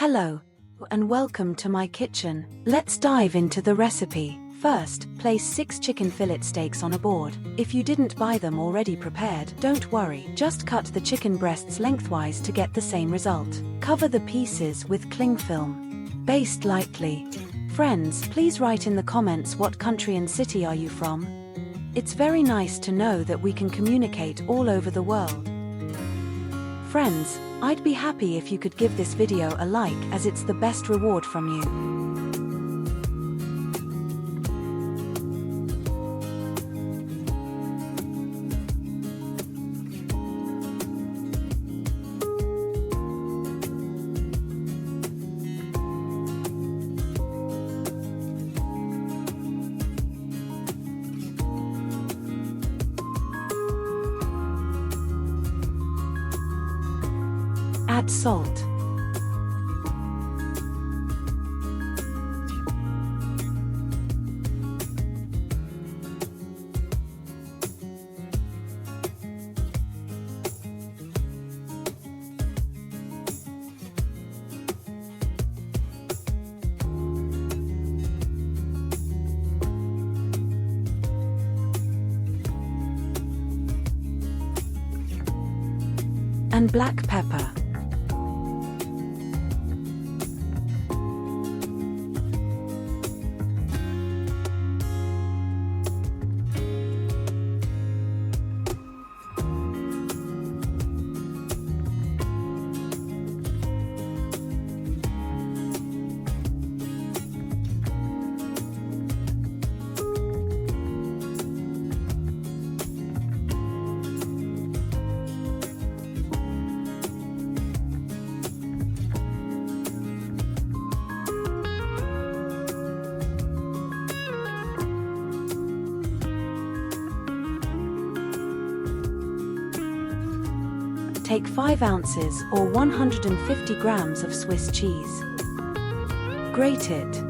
Hello, and welcome to my kitchen. Let's dive into the recipe. First, place 6 chicken fillet steaks on a board. If you didn't buy them already prepared, don't worry. Just cut the chicken breasts lengthwise to get the same result. Cover the pieces with cling film. Baste lightly. Friends, please write in the comments what country and city are you from. It's very nice to know that we can communicate all over the world. Friends, I'd be happy if you could give this video a like, as it's the best reward from you. Add salt. And black pepper. Take 5 ounces or 150 grams of Swiss cheese. Grate it.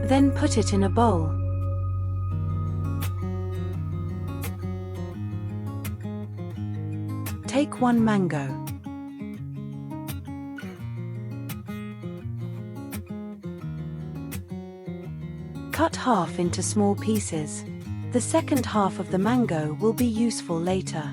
Then put it in a bowl. Take 1 mango. Cut half into small pieces. The second half of the mango will be useful later.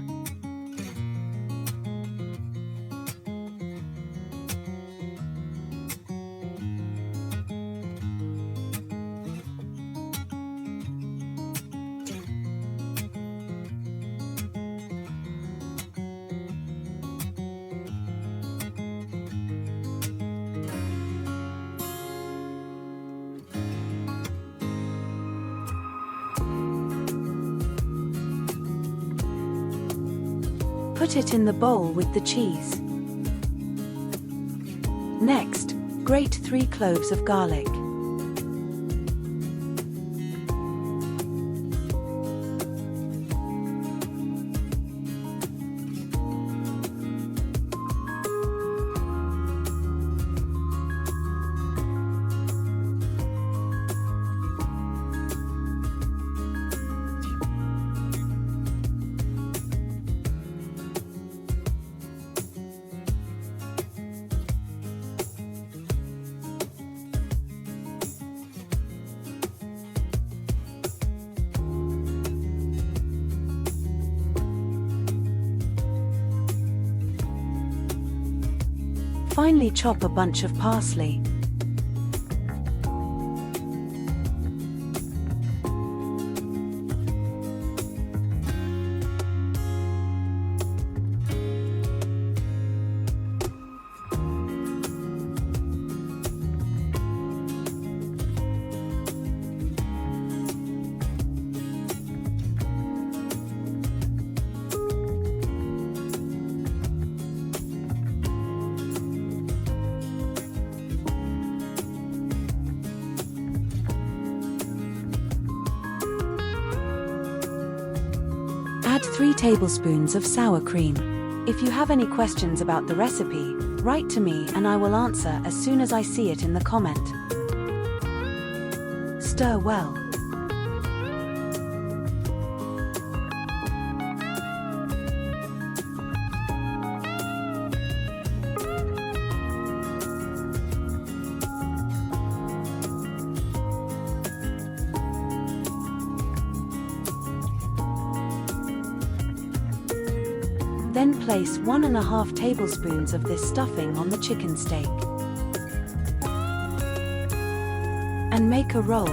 Put it in the bowl with the cheese. Next, grate 3 cloves of garlic. Finely chop a bunch of parsley. 3 tablespoons of sour cream. If you have any questions about the recipe, write to me and I will answer as soon as I see it in the comment. Stir well. Then place 1½ tablespoons of this stuffing on the chicken steak. And make a roll.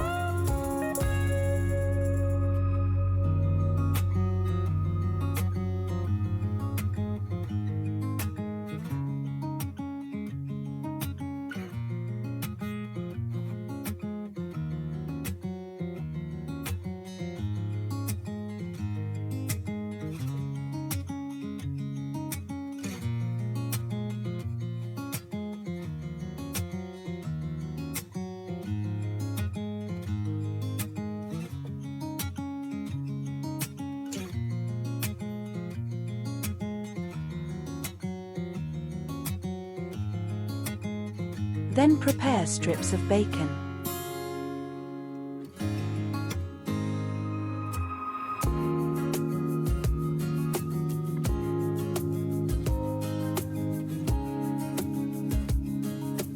Then prepare strips of bacon.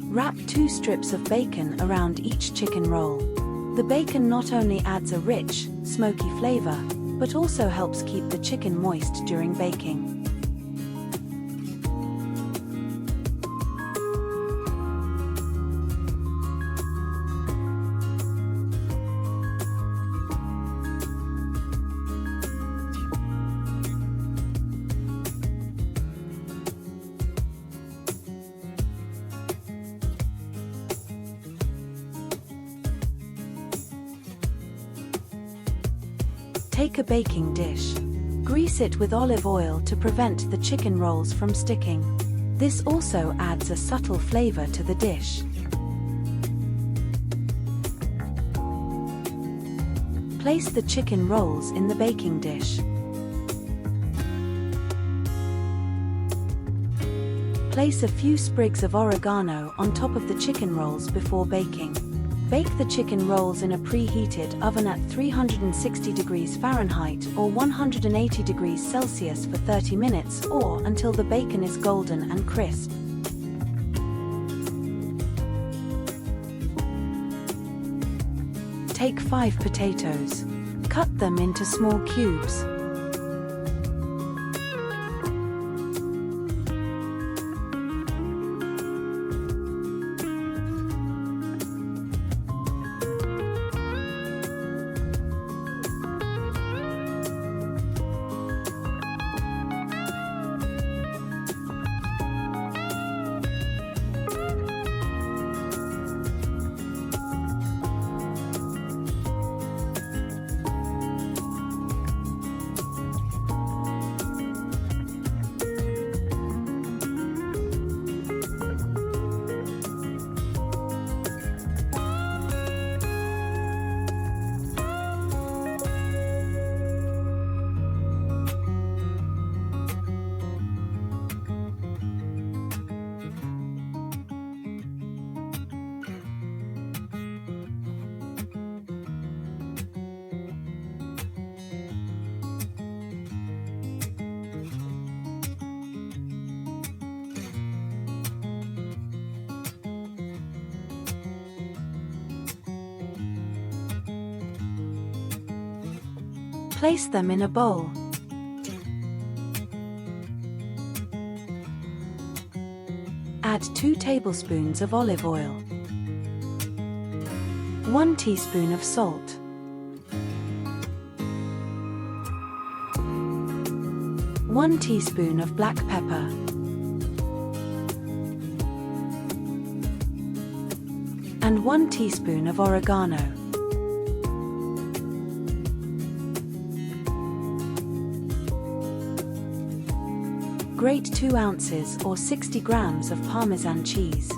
Wrap 2 strips of bacon around each chicken roll. The bacon not only adds a rich, smoky flavor, but also helps keep the chicken moist during baking. Take a baking dish. Grease it with olive oil to prevent the chicken rolls from sticking. This also adds a subtle flavor to the dish. Place the chicken rolls in the baking dish. Place a few sprigs of oregano on top of the chicken rolls before baking. Bake the chicken rolls in a preheated oven at 360 degrees Fahrenheit or 180 degrees Celsius for 30 minutes or until the bacon is golden and crisp. Take 5 potatoes. Cut them into small cubes. Place them in a bowl. Add 2 tablespoons of olive oil, 1 teaspoon of salt, 1 teaspoon of black pepper, and 1 teaspoon of oregano. Grate 2 ounces or 60 grams of Parmesan cheese.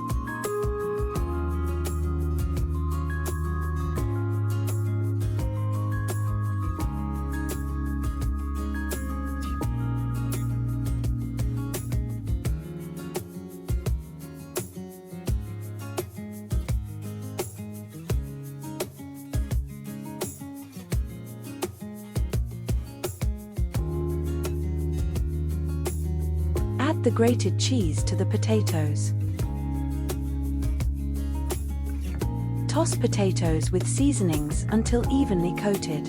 the grated cheese to the potatoes. Toss potatoes with seasonings until evenly coated.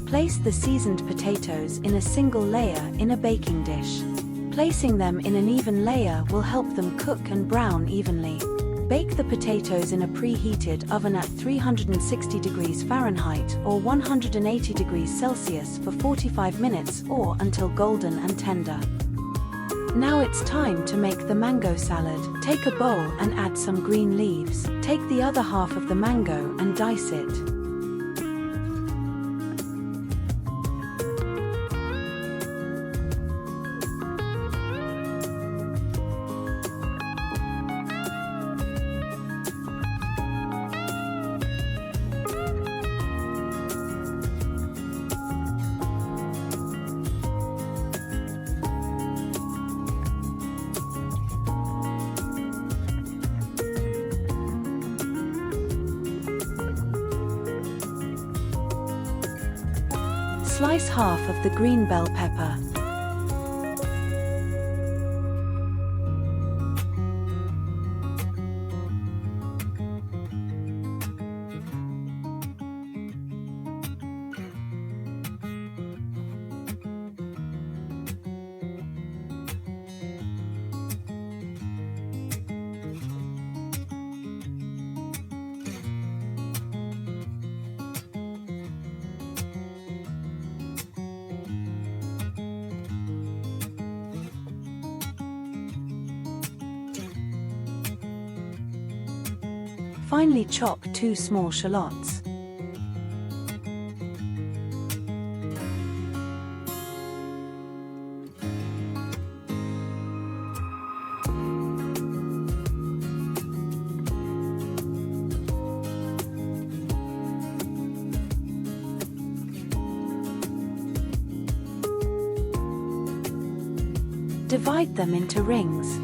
Place the seasoned potatoes in a single layer in a baking dish. Placing them in an even layer will help them cook and brown evenly. Bake the potatoes in a preheated oven at 360 degrees Fahrenheit or 180 degrees Celsius for 45 minutes or until golden and tender. Now it's time to make the mango salad. Take a bowl and add some green leaves. Take the other half of the mango and dice it. Slice half of the green bell pepper. Finely chop 2 small shallots. Divide them into rings.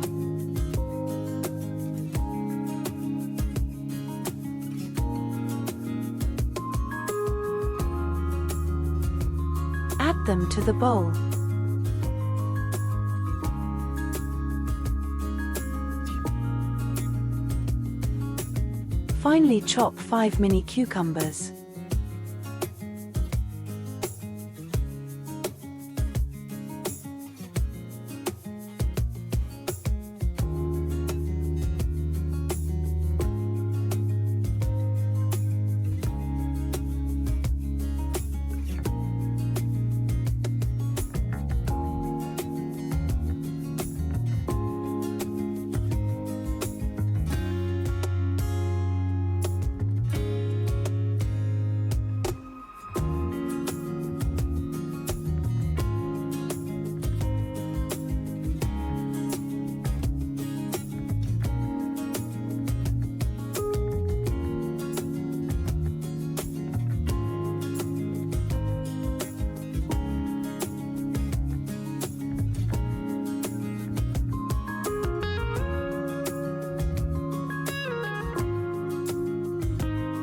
Add them to the bowl. Finely chop 5 mini cucumbers.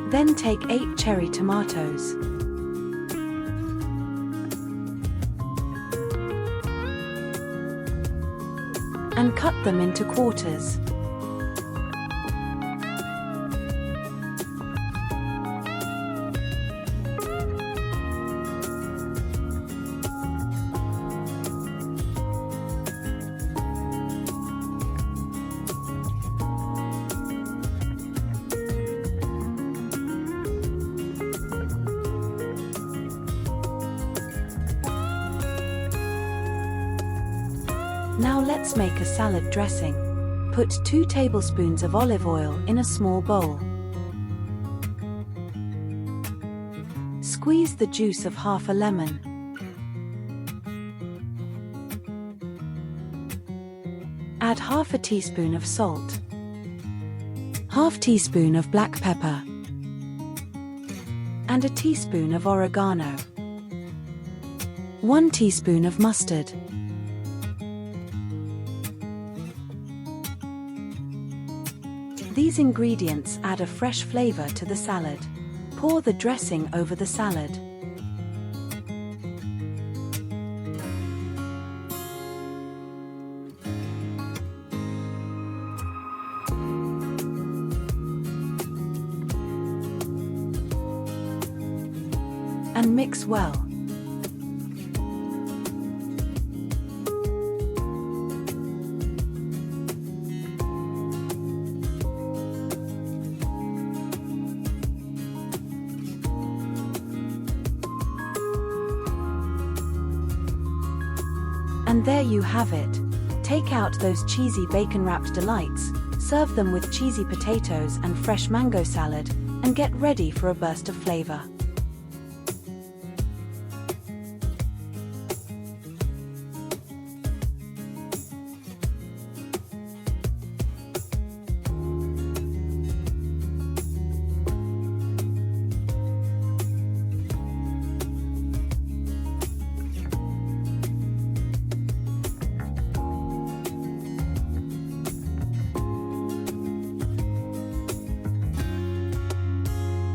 Then take 8 cherry tomatoes. And cut them into quarters. Now let's make a salad dressing. Put 2 tablespoons of olive oil in a small bowl. Squeeze the juice of half a lemon. Add half a teaspoon of salt, half teaspoon of black pepper, and a teaspoon of oregano, 1 teaspoon of mustard. These ingredients add a fresh flavor to the salad. Pour the dressing over the salad. And mix well. And there you have it. Take out those cheesy bacon-wrapped delights, serve them with cheesy potatoes and fresh mango salad, and get ready for a burst of flavor.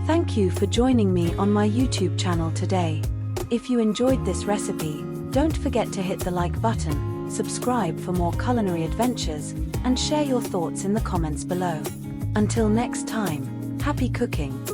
Thank you for joining me on my YouTube channel today. If you enjoyed this recipe, don't forget to hit the like button, subscribe for more culinary adventures, and share your thoughts in the comments below. Until next time, happy cooking!